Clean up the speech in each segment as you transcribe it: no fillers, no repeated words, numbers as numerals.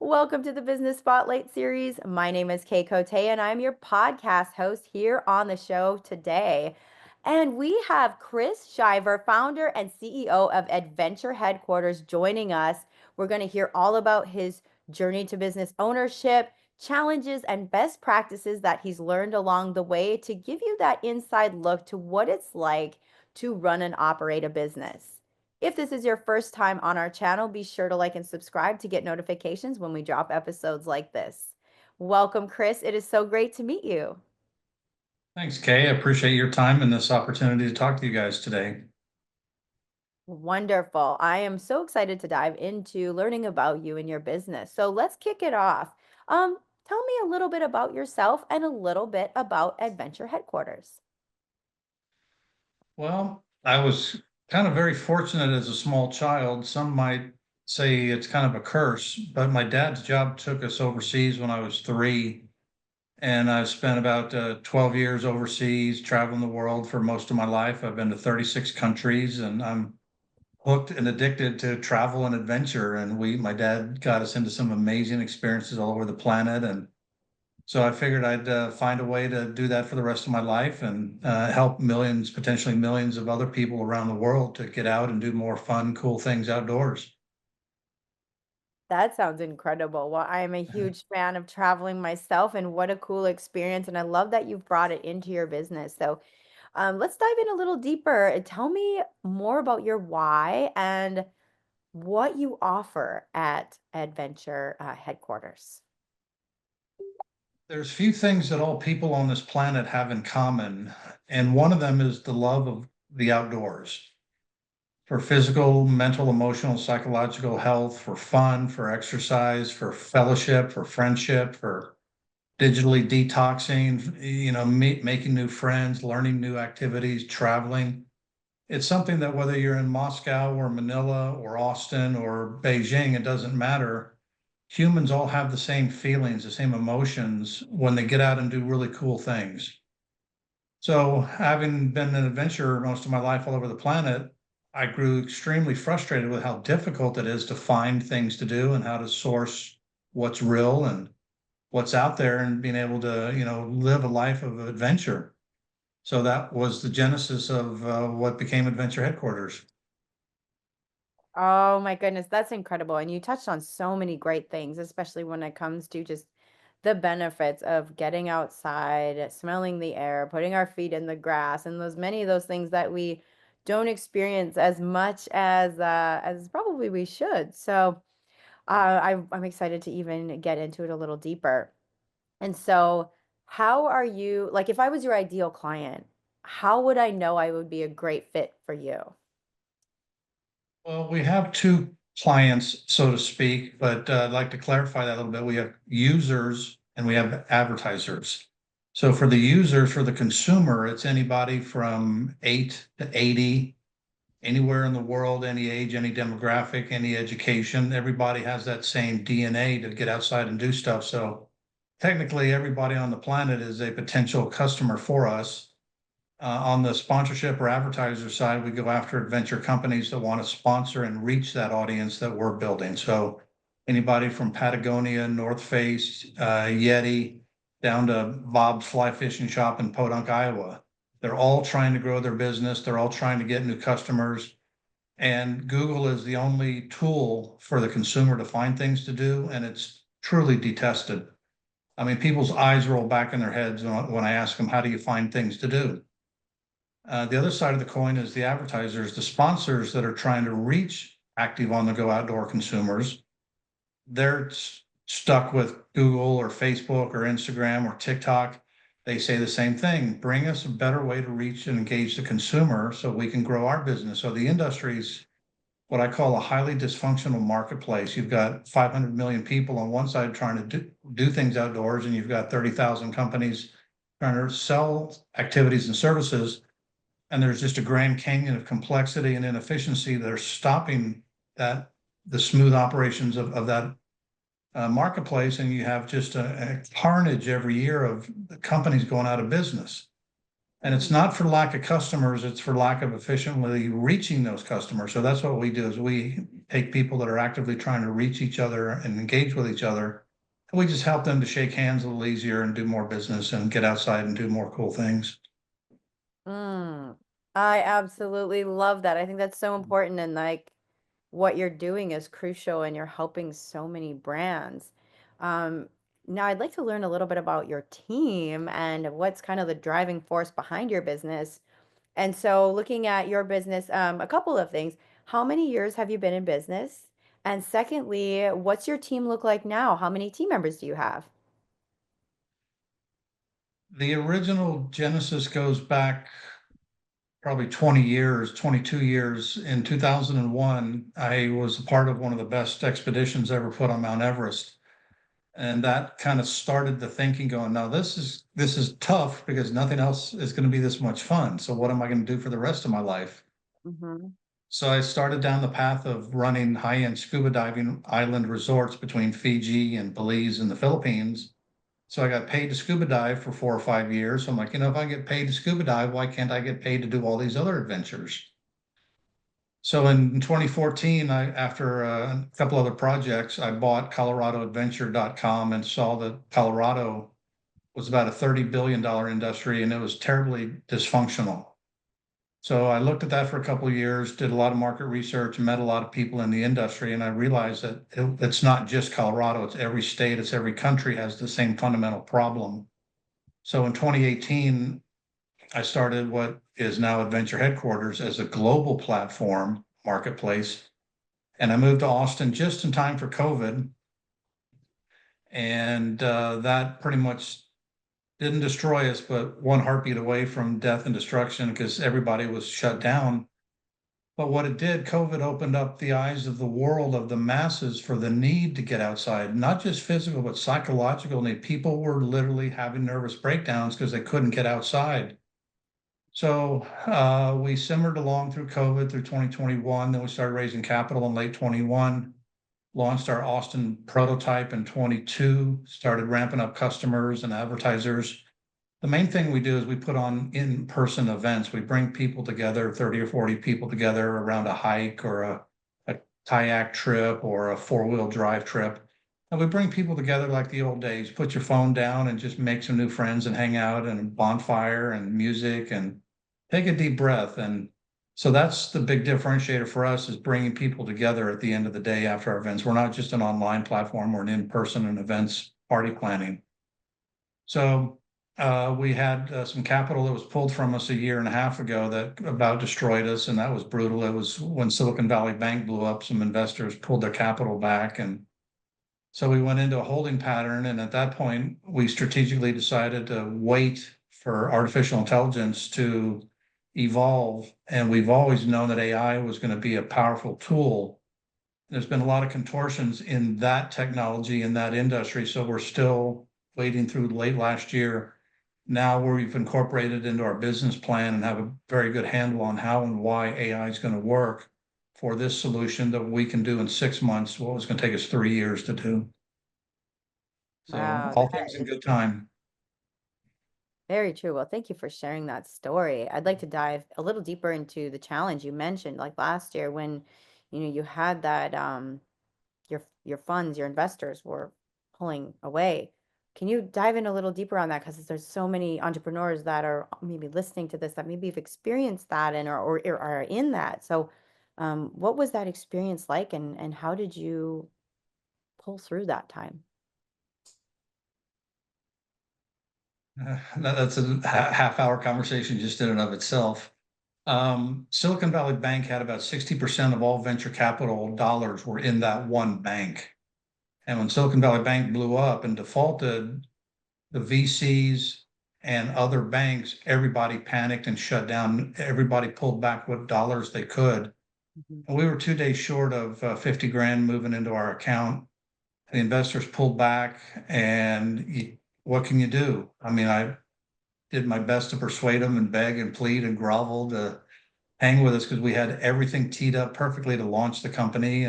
Welcome to the Business Spotlight series. My name is Cote, and I'm your podcast host here on the show today. And we have Chris Shiver, founder and CEO of Adventure Headquarters, joining us. We're going to hear all about his journey to business ownership, challenges, and best practices that he's learned along the way to give you that inside look to what it's like to run and operate a business. If this is your first time on our channel, be sure to like and subscribe to get notifications when we drop episodes like this. Welcome, Chris. It is so great to meet you. Thanks, Kay. I appreciate your time and this opportunity to talk to you guys today. Wonderful. I am so excited to dive into learning about you and your business. So let's kick it off. Tell me a little bit about yourself and a little bit about Adventure Headquarters. Well, I was kind of very fortunate as a small child. Some might say it's kind of a curse, but my dad's job took us overseas when I was 3. And I've spent about 12 years overseas, traveling the world for most of my life. I've been to 36 countries and I'm hooked and addicted to travel and adventure. And my dad got us into some amazing experiences all over the planet. And so I figured I'd find a way to do that for the rest of my life and help millions, potentially millions of other people around the world to get out and do more fun, cool things outdoors. That sounds incredible. Well, I am a huge fan of traveling myself, and what a cool experience. And I love that you've brought it into your business. So, let's dive in a little deeper and tell me more about your why and what you offer at Adventure Headquarters. There's few things that all people on this planet have in common, and one of them is the love of the outdoors for physical, mental, emotional, psychological health, for fun, for exercise, for fellowship, for friendship, for digitally detoxing, making new friends, learning new activities, traveling. It's something that whether you're in Moscow or Manila or Austin or Beijing, it doesn't matter. Humans all have the same feelings, the same emotions when they get out and do really cool things. So, having been an adventurer most of my life all over the planet, I grew extremely frustrated with how difficult it is to find things to do and how to source what's real and what's out there and being able to, live a life of adventure. So that was the genesis of what became Adventure Headquarters. Oh my goodness, that's incredible. And you touched on so many great things, especially when it comes to just the benefits of getting outside, smelling the air, putting our feet in the grass, and those many of those things that we don't experience as much as probably we should. So I'm excited to even get into it a little deeper. And so, how are you, like, if I was your ideal client, how would I know I would be a great fit for you? Well, we have two clients, so to speak, but I'd like to clarify that a little bit. We have users and we have advertisers. So for the user, for the consumer, it's anybody from 8 to 80, anywhere in the world, any age, any demographic, any education. Everybody has that same DNA to get outside and do stuff. So technically, everybody on the planet is a potential customer for us. On the sponsorship or advertiser side, we go after adventure companies that want to sponsor and reach that audience that we're building. So anybody from Patagonia, North Face, Yeti, down to Bob's Fly Fishing Shop in Podunk, Iowa. They're all trying to grow their business. They're all trying to get new customers. And Google is the only tool for the consumer to find things to do, and it's truly detested. I mean, people's eyes roll back in their heads when I ask them, how do you find things to do? The other side of the coin is the advertisers, the sponsors that are trying to reach active on the go outdoor consumers. They're stuck with Google or Facebook or Instagram or TikTok. They say the same thing: bring us a better way to reach and engage the consumer so we can grow our business. So the industry's what I call a highly dysfunctional marketplace. You've got 500 million people on one side trying to do things outdoors, and you've got 30,000 companies trying to sell activities and services, and there's just a grand canyon of complexity and inefficiency that are stopping the smooth operations of that marketplace. And you have just a carnage every year of the companies going out of business. And it's not for lack of customers, it's for lack of efficiently reaching those customers. So that's what we do is we take people that are actively trying to reach each other and engage with each other. And we just help them to shake hands a little easier and do more business and get outside and do more cool things. Mm, I absolutely love that. I think that's so important. And like what you're doing is crucial and you're helping so many brands. Um, Now, I'd like to learn a little bit about your team and what's kind of the driving force behind your business. And so, looking at your business, a couple of things. How many years have you been in business? And secondly, what's your team look like now? How many team members do you have? The original Genesis goes back probably 20 years, 22 years. In 2001, I was a part of one of the best expeditions ever put on Mount Everest. And that kind of started the thinking going, now this is tough because nothing else is going to be this much fun. So what am I going to do for the rest of my life? Mm-hmm. So I started down the path of running high-end scuba diving island resorts between Fiji and Belize and the Philippines. So I got paid to scuba dive for 4 or 5 years. So I'm like, if I get paid to scuba dive, why can't I get paid to do all these other adventures? So in 2014, after a couple other projects, I bought ColoradoAdventure.com and saw that Colorado was about a $30 billion industry and it was terribly dysfunctional. So I looked at that for a couple of years, did a lot of market research, met a lot of people in the industry, and I realized that it's not just Colorado, it's every state, it's every country has the same fundamental problem. So in 2018, I started what is now Adventure Headquarters as a global platform marketplace. And I moved to Austin just in time for COVID. And that pretty much didn't destroy us, but one heartbeat away from death and destruction because everybody was shut down. But what it did, COVID opened up the eyes of the world, of the masses, for the need to get outside, not just physical, but psychological need. People were literally having nervous breakdowns because they couldn't get outside. So we simmered along through COVID through 2021. Then we started raising capital in late 21, launched our Austin prototype in 22, started ramping up customers and advertisers. The main thing we do is we put on in-person events. We bring people together, 30 or 40 people together around a hike or a kayak trip or a four-wheel drive trip. And we bring people together like the old days. Put your phone down and just make some new friends and hang out and bonfire and music and take a deep breath. And so that's the big differentiator for us is bringing people together at the end of the day after our events. We're not just an online platform, we're an in-person and events party planning. So we had some capital that was pulled from us a year and a half ago that about destroyed us, and that was brutal. It was when Silicon Valley Bank blew up, some investors pulled their capital back. And so we went into a holding pattern. And at that point, we strategically decided to wait for artificial intelligence to evolve. And we've always known that AI was going to be a powerful tool. There's been a lot of contortions in that technology, in that industry. So we're still waiting through late last year. Now we've incorporated into our business plan and have a very good handle on how and why AI is going to work for this solution that we can do in 6 months, what was going to take us 3 years to do. So Wow, all that things in is good time. very true. Well, thank you for sharing that story. I'd like to dive a little deeper into the challenge you mentioned, like last year when, you had that your funds, your investors were pulling away. Can you dive in a little deeper on that? Because there's so many entrepreneurs that are maybe listening to this that maybe have experienced that and or are in that. So, what was that experience like, and how did you pull through that time? That's a half hour conversation just in and of itself. Silicon Valley Bank had about 60% of all venture capital dollars were in that one bank. And when Silicon Valley Bank blew up and defaulted, the VCs and other banks, everybody panicked and shut down. Everybody pulled back what dollars they could. Mhm. And we were 2 days short of 50 grand moving into our account. The investors pulled back, and what can you do? I mean, I did my best to persuade them and beg and plead and grovel to hang with us because we had everything teed up perfectly to launch the company.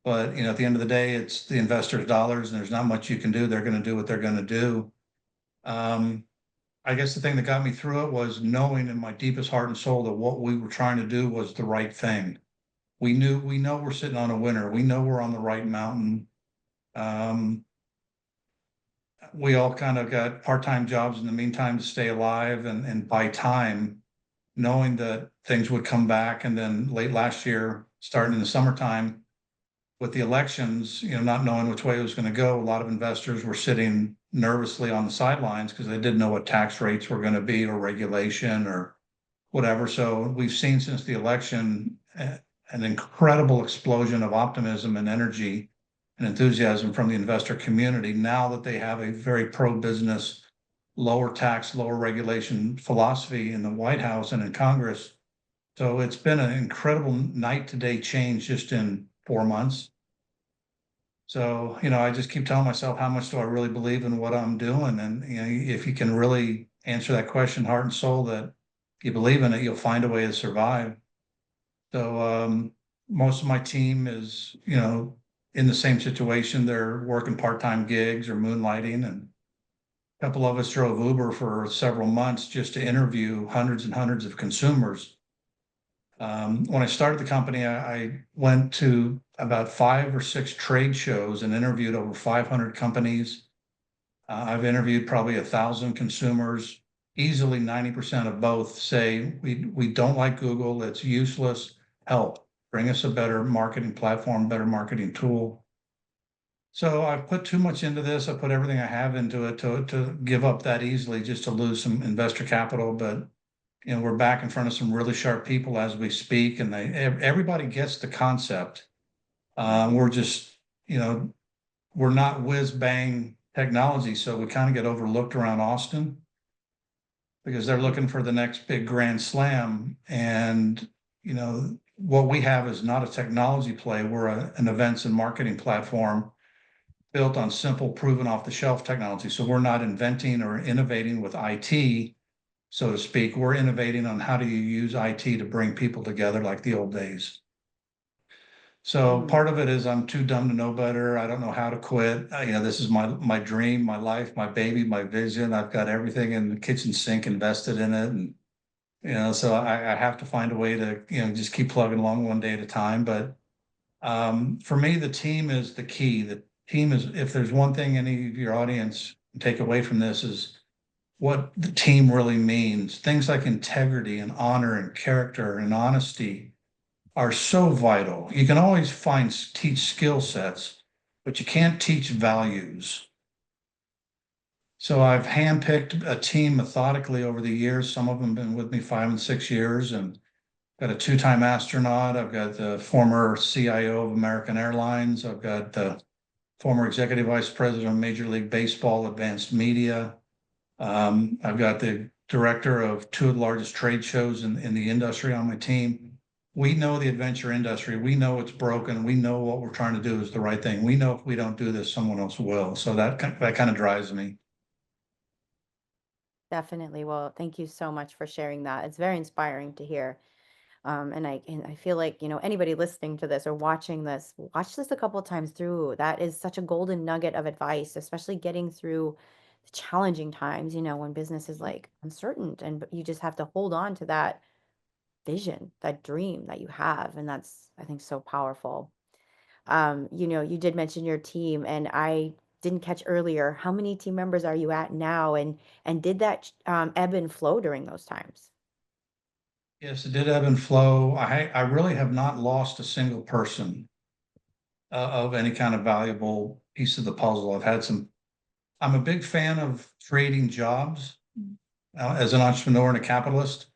But at the end of the day, it's the investors' dollars, and there's not much you can do. They're going to do what they're going to do. Um, I guess the thing that got me through it was knowing in my deepest heart and soul that what we were trying to do was the right thing. We know we're sitting on a winner. We know we're on the right mountain. Um, we all kind of got part-time jobs in the meantime to stay alive and buy time, knowing that things would come back. And then late last year, starting in the summertime, with the elections, not knowing which way it was going to go, a lot of investors were sitting nervously on the sidelines because they didn't know what tax rates were going to be or regulation or whatever. So we've seen since the election an incredible explosion of optimism and energy and enthusiasm from the investor community now that they have a very pro-business, lower tax, lower regulation philosophy in the White House and in Congress. So it's been an incredible night to day change just in 4 months. So, I just keep telling myself, how much do I really believe in what I'm doing? And, if you can really answer that question, heart and soul, that you believe in it, you'll find a way to survive. So, most of my team is, in the same situation. They're working part-time gigs or moonlighting, and a couple of us drove Uber for several months just to interview hundreds and hundreds of consumers. When I started the company, I went to about 5 or 6 trade shows and interviewed over 500 companies. I've interviewed probably 1,000 consumers. Easily 90% of both say we don't like Google. It's useless. Help. Bring us a better marketing platform, better marketing tool. So I've put too much into this. I put everything I have into it to give up that easily just to lose some investor capital. But we're back in front of some really sharp people as we speak, and everybody gets the concept. We're just, we're not whiz bang technology, so we kind of get overlooked around Austin because they're looking for the next big grand slam. And what we have is not a technology play. We're an events and marketing platform built on simple, proven off the shelf technology. So we're not inventing or innovating with IT, so to speak. We're innovating on how do you use IT to bring people together like the old days. So part of it is I'm too dumb to know better. I don't know how to quit. This is my dream, my life, my baby, my vision. I've got everything in the kitchen sink invested in it, and so I have to find a way to just keep plugging along one day at a time. But for me, the team is the key. The team is, if there's one thing any of your audience can take away from this, is what the team really means. Things like integrity and honor and character and honesty are so vital. You can always teach skill sets, but you can't teach values. So I've handpicked a team methodically over the years. Some of them have been with me 5 and 6 years, and got a 2-time astronaut. I've got the former CIO of American Airlines. I've got the former executive vice president of Major League Baseball Advanced Media. I've got the director of 2 of the largest trade shows in the industry on my team. We know the adventure industry. We know it's broken. We know what we're trying to do is the right thing. We know if we don't do this, someone else will. So that kind of drives me. Definitely. Well, thank you so much for sharing that. It's very inspiring to hear. And I feel like, anybody listening to this or watching this, watch this a couple of times through. That is such a golden nugget of advice, especially getting through the challenging times, when business is like uncertain and you just have to hold on to that vision, that dream that you have. And that's, I think, so powerful. You did mention your team, and I didn't catch earlier, how many team members are you at now? And did that ebb and flow during those times? Yes, it did ebb and flow. I really have not lost a single person of any kind of valuable piece of the puzzle. I'm a big fan of creating jobs as an entrepreneur and a capitalist,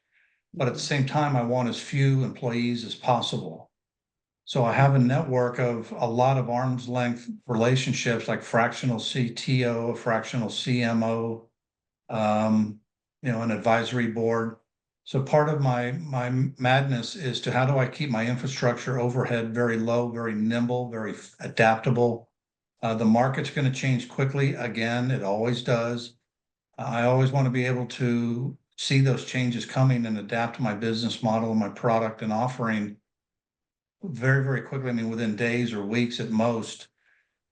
but at the same time, I want as few employees as possible. So I have a network of a lot of arm's length relationships, like fractional CTO, a fractional CMO, an advisory board. So part of my madness is to how do I keep my infrastructure overhead very low, very nimble, very adaptable. The market's going to change quickly. Again, it always does. I always want to be able to see those changes coming and adapt my business model and my product and offering very, very quickly. I mean, within days or weeks at most.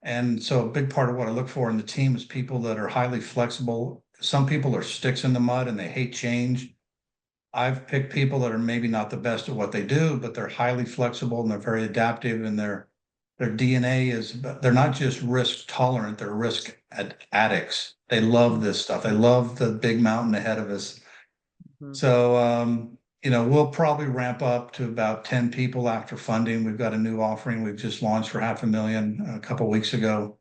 And so a big part of what I look for in the team is people that are highly flexible. Some people are sticks in the mud and they hate change. I've picked people that are maybe not the best at what they do, but they're highly flexible and they're very adaptive, and their DNA is, they're not just risk tolerant, they're risk addicts. They love this stuff. They love the big mountain ahead of us. Mhm. So, we'll probably ramp up to about 10 people after funding. We've got a new offering we've just launched for 500,000 a couple of weeks ago.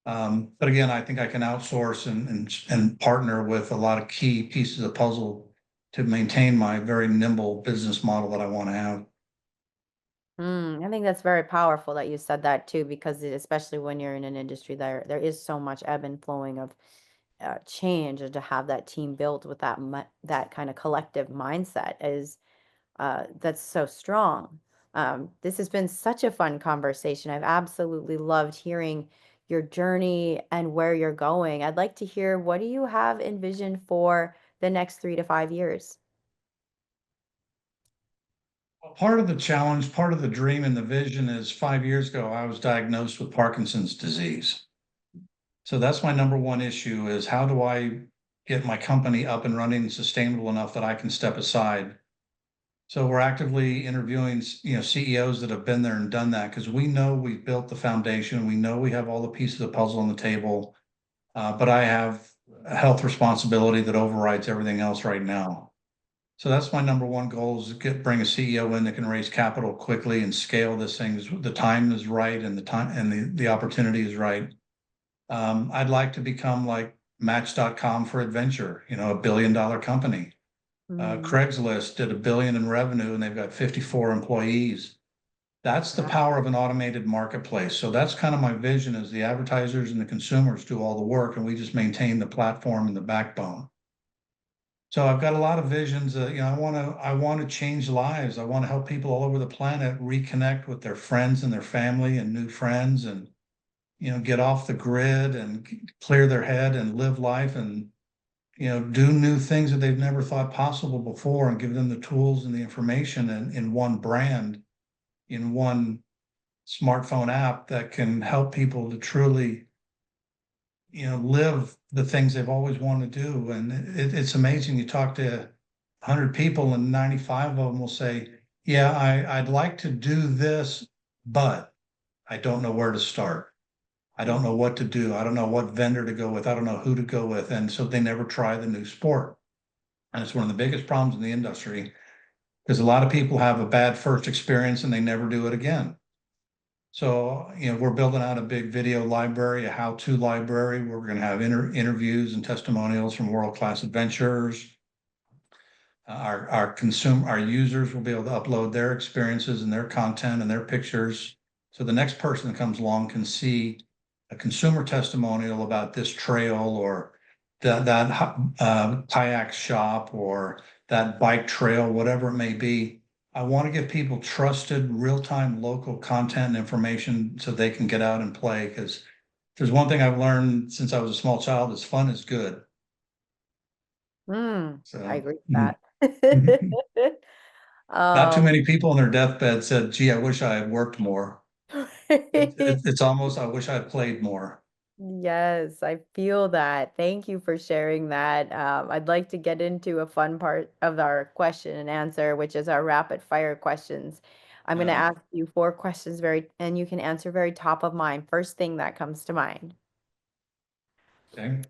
But again, I think I can outsource and partner with a lot of key pieces of puzzle to maintain my very nimble business model that I want to have. I think that's very powerful that you said that too, because especially when you're in an industry there is so much ebb and flowing of change, and to have that team built with that kind of collective mindset is that's so strong. This has been such a fun conversation. I've absolutely loved hearing your journey and where you're going. I'd like to hear, what do you have envisioned for the next 3 to 5 years? Part of the challenge, part of the dream and the vision is 5 years ago, I was diagnosed with Parkinson's disease. So that's my number one issue is how do I get my company up and running and sustainable enough that I can step aside. So we're actively interviewing, CEOs that have been there and done that because we know we've built the foundation. We know we have all the pieces of the puzzle on the table, but I have a health responsibility that overrides everything else right now. So that's my number one goal is to bring a CEO in that can raise capital quickly and scale this thing. The time is right and the opportunity is right. I'd like to become like Match.com for adventure, $1 billion company. Mm, Craigslist did 1 billion in revenue and they've got 54 employees. That's the wow. power of an automated marketplace. So that's kind of my vision is the advertisers and the consumers do all the work and we just maintain the platform and the backbone. So I've got a lot of visions. I want to change lives. I want to help people all over the planet reconnect with their friends and their family and new friends, and get off the grid and clear their head and live life and do new things that they've never thought possible before, and give them the tools and the information in one brand, in one smartphone app that can help people to truly live the things they've always wanted to do. And it's amazing. You talk to 100 people and 95 of them will say, yeah, I'd like to do this, but I don't know where to start. I don't know what to do. I don't know what vendor to go with. I don't know who to go with. And so they never try the new sport. And it's one of the biggest problems in the industry because a lot of people have a bad first experience and they never do it again. So, we're building out a big video library, a how-to library where we're going to have interviews and testimonials from world-class adventurers. Our users will be able to upload their experiences and their content and their pictures. So the next person that comes along can see a consumer testimonial about this trail or that kayak shop or that bike trail, whatever it may be. I want to give people trusted, real-time local content and information so they can get out and play. Because there's one thing I've learned since I was a small child is fun is good. I So agree with that. not too Um, many people on their deathbed said, gee, I wish I had worked more. It's almost, I wish I had played more. Yes, I feel that. Thank you for sharing that. I'd like to get into a fun part of our question and answer, which is our rapid fire questions. I'm going to Yeah. ask you 4 questions and you can answer very top of mind. First thing that comes to mind. Okay.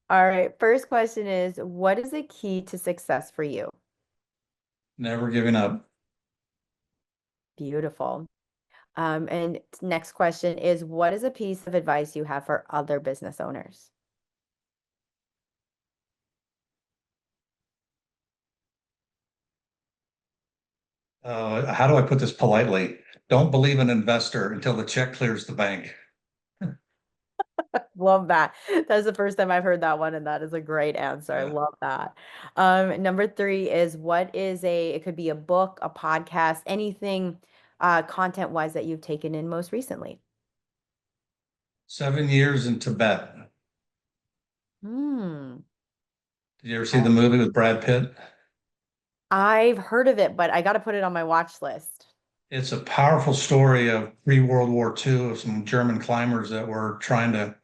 All right. First question is, what is the key to success for you? Never giving up. Beautiful. And next question is, what is a piece of advice you have for other business owners? How do I put this politely? Don't believe an investor until the check clears the bank. Love that. That's the first time I've heard that one, and that is a great answer. I Yeah. love that. Number three is, it could be a book, a podcast, anything content-wise that you've taken in most recently. 7 years in Tibet. Hmm. Did you ever see the movie with Brad Pitt? I've heard of it, but I got to put it on my watch list. It's a powerful story of pre-World War II of some German climbers that were trying to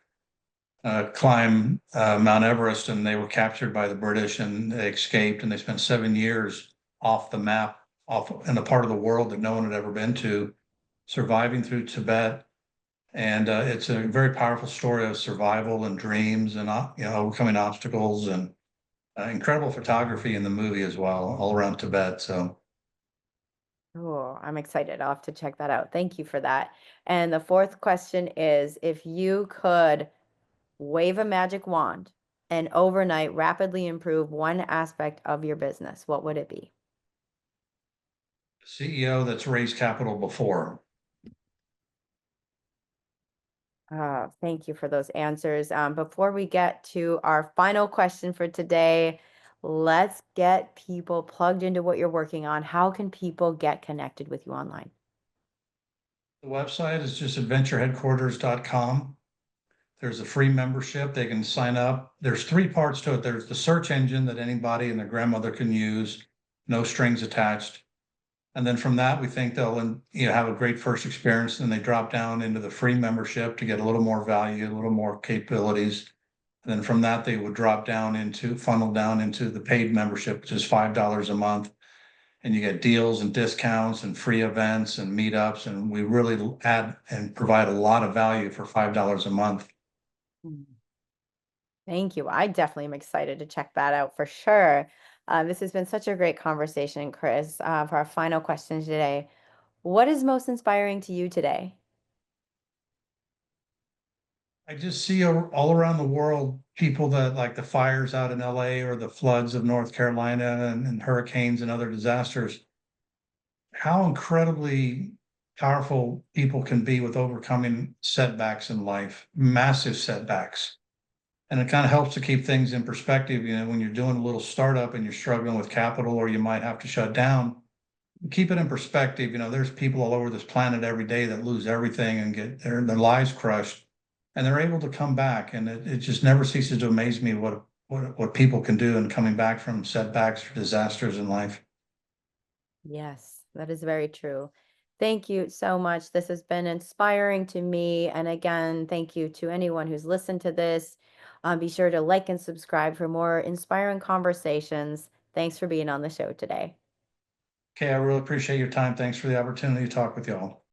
climb Mount Everest, and they were captured by the British and they escaped, and they spent 7 years off the map, off in a part of the world that no one had ever been to, surviving through Tibet. And it's a very powerful story of survival and dreams and overcoming obstacles, and incredible photography in the movie as well, all around Tibet. So Oh, I'm excited. I'll have to check that out. Thank you for that. And the fourth question is, if you could wave a magic wand and overnight rapidly improve one aspect of your business, what would it be? CEO that's raised capital before. Thank you for those answers. Before we get to our final question for today, let's get people plugged into what you're working on. How can people get connected with you online? The website is just adventureheadquarters.com. There's a free membership. They can sign up. There's three parts to it. There's the search engine that anybody and their grandmother can use, no strings attached. And then from that, we think they'll have a great first experience. And they drop down into the free membership to get a little more value, a little more capabilities. And then from that, they would funnel down into the paid membership, which is $5 a month. And you get deals and discounts and free events and meetups. And we really add and provide a lot of value for $5 a month. Mm. Thank you. I definitely am excited to check that out for sure. This has been such a great conversation, Chris. For our final question today, what is most inspiring to you today? I just see all around the world people that, like the fires out in LA or the floods of North Carolina and hurricanes and other disasters, how incredibly powerful people can be with overcoming setbacks in life, massive setbacks. And it kind of helps to keep things in perspective. When you're doing a little startup and you're struggling with capital, or you might have to shut down, keep it in perspective. There's people all over this planet every day that lose everything and get their lives crushed, and they're able to come back. And it just never ceases to amaze me what people can do in coming back from setbacks or disasters in life. Yes, that is very true. Thank you so much. This has been inspiring to me. And again, thank you to anyone who's listened to this. Be sure to like and subscribe for more inspiring conversations. Thanks for being on the show today. Okay, I really appreciate your time. Thanks for the opportunity to talk with y'all.